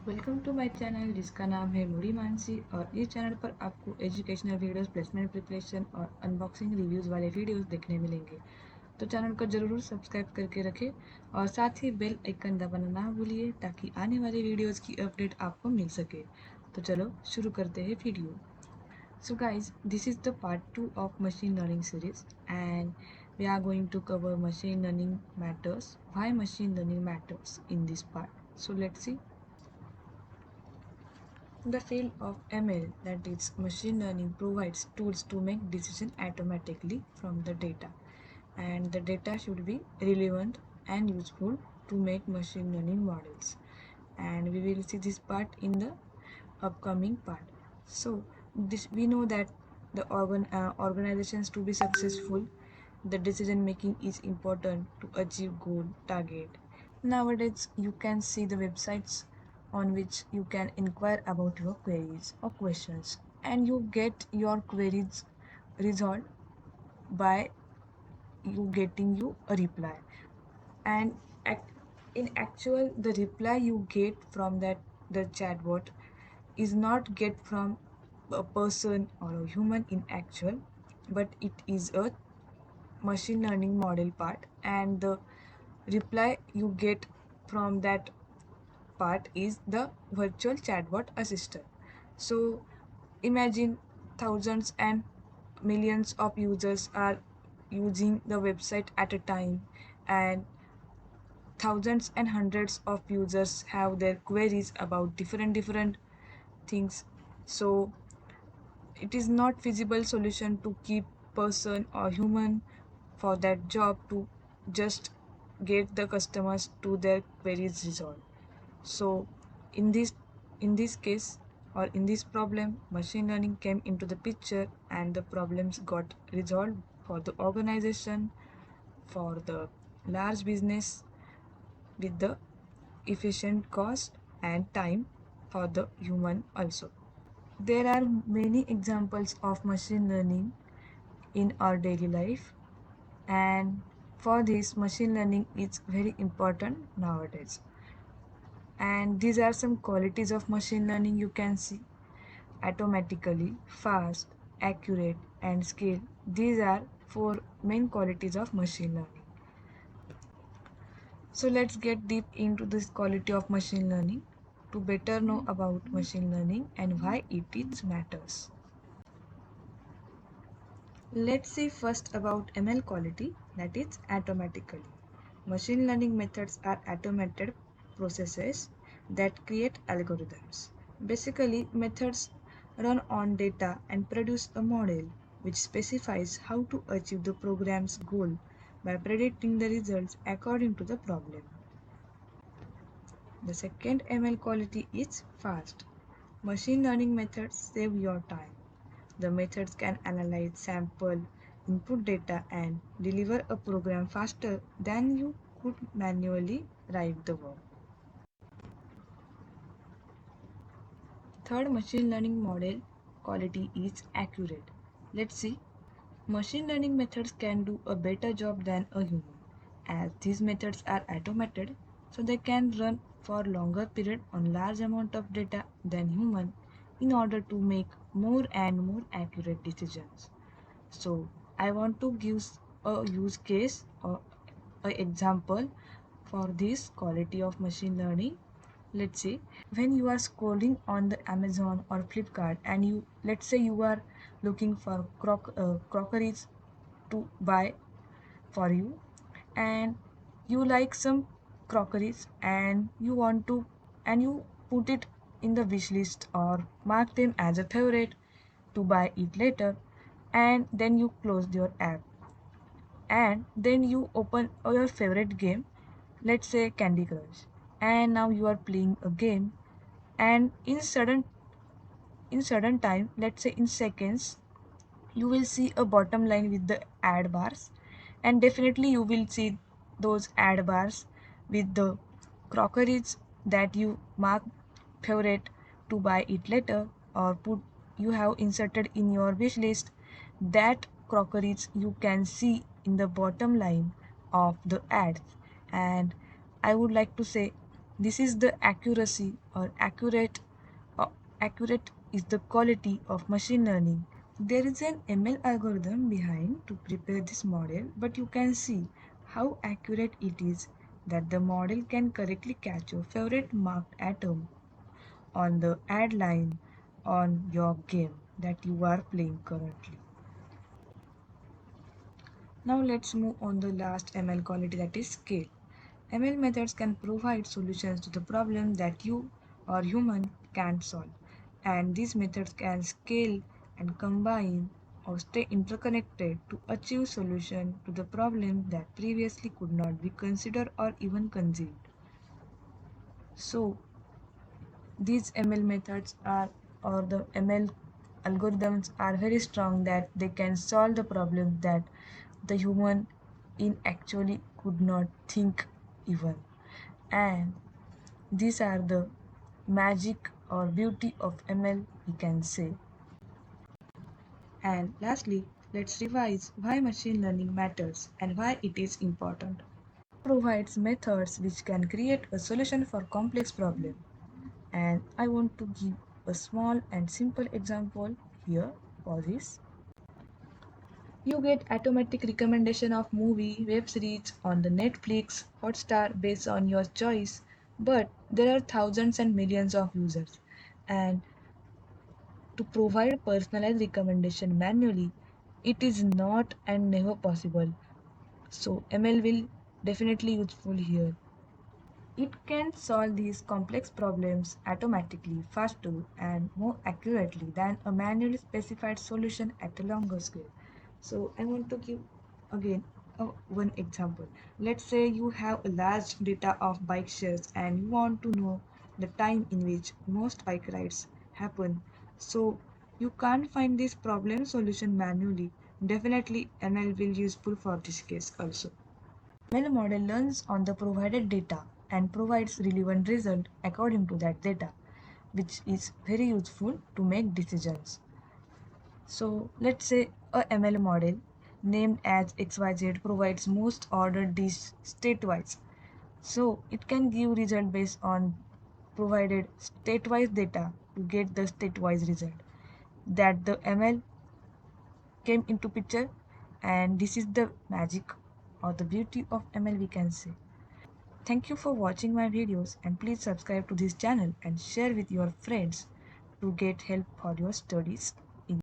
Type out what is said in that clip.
Welcome to my channel जिसका नाम है मूडी मानसी। और इस चैनल पर आपको एजुकेशनल वीडियोस, प्लेसमेंट प्रिपरेशन और अनबॉक्सिंग रिव्यूज़ वाले वीडियोस देखने मिलेंगे। तो चैनल को ज़रूर सब्सक्राइब करके रखें और साथ ही बेल आइकन दबाना ना भूलिए ताकि आने वाली वीडियोस की अपडेट आपको मिल सके। तो चलो शुरू करते हैं video. So guys, this is the part 2 of machine learning series, and we are going to cover machine learning matters, why machine learning matters in this part. So let's see. The field of ML, that is machine learning, provides tools to make decisions automatically from the data, and the data should be relevant and useful to make machine learning models. And we will see this part in the upcoming part. So this we know that the organizations to be successful, the decision making is important to achieve goal target. Nowadays, you can see the websites on which you can inquire about your queries or questions, and you get your queries resolved by you getting you a reply. And in actual, the reply you get from that the chatbot is not get from a person or a human in actual, but it is a machine learning model part, and the reply you get from that part is the virtual chatbot assistant. So imagine thousands and millions of users are using the website at a time, and thousands and hundreds of users have their queries about different things. So it is not feasible solution to keep person or human for that job to just get the customers to their queries resolved. So in this case, or in this problem, machine learning came into the picture and the problems got resolved for the organization, for the large business, with the efficient cost and time for the human also. There are many examples of machine learning in our daily life, and for this machine learning is very important nowadays. And these are some qualities of machine learning you can see: automatically, fast, accurate, and scale. These are four main qualities of machine learning. So let's get deep into this quality of machine learning to better know about machine learning and why it is matters. Let's see first about ML quality, that is automatically. Machine learning methods are automated processes that create algorithms. Basically, methods run on data and produce a model which specifies how to achieve the program's goal by predicting the results according to the problem. The second ML quality is fast. Machine learning methods save your time. The methods can analyze, sample, input data, and deliver a program faster than you could manually write the work. Third machine learning model quality is accurate. Let's see. Machine learning methods can do a better job than a human. As these methods are automated, so they can run for longer period on large amount of data than human in order to make more and more accurate decisions. So I want to give a use case or an example for this quality of machine learning. Let's say when you are scrolling on the Amazon or Flipkart, and you, let's say you are looking for crockeries to buy for you, and you like some crockeries and you want to, and you put it in the wish list or mark them as a favorite to buy it later, and then you close your app, and then you open your favorite game, let's say Candy Crush, and now you are playing a game, and in sudden time, let's say in seconds, you will see a bottom line with the ad bars, and definitely you will see those ad bars with the crockeries that you mark favorite to buy it later, or put you have inserted in your wish list. That crockeries you can see in the bottom line of the ads. And I would like to say This is the accuracy or uh, accurate is the quality of machine learning. There is an ML algorithm behind to prepare this model, but you can see how accurate it is that the model can correctly catch your favorite marked atom on the ad line on your game that you are playing currently. Now let's move on the last ML quality, that is scale. ML methods can provide solutions to the problem that you or human can't solve. And these methods can scale and combine or stay interconnected to achieve solution to the problem that previously could not be considered or even conceived. So these ML methods are or the ML algorithms are very strong that they can solve the problem that the human in actually could not think even. And these are the magic or beauty of ML, we can say. And lastly, let's revise why machine learning matters and why it is important. Provides methods which can create a solution for complex problem. And I want to give a small and simple example here for this. You get automatic recommendation of movie, web series on the Netflix, Hotstar based on your choice, but there are thousands and millions of users. And to provide personalized recommendation manually, it is not and never possible. So ML will definitely useful here. It can solve these complex problems automatically, faster, and more accurately than a manually specified solution at a longer scale. So, I want to give again one example. Let's say you have a large data of bike shares and you want to know the time in which most bike rides happen. So, you can't find this problem solution manually. Definitely, ML will useful for this case also. ML model learns on the provided data and provides relevant result according to that data, which is very useful to make decisions. So let's say a ML model named as XYZ provides most ordered dish state-wise. So it can give result based on provided state-wise data to get the state-wise result. That the ML came into picture, and this is the magic or the beauty of ML, we can say. Thank you for watching my videos, and please subscribe to this channel and share with your friends to get help for your studies.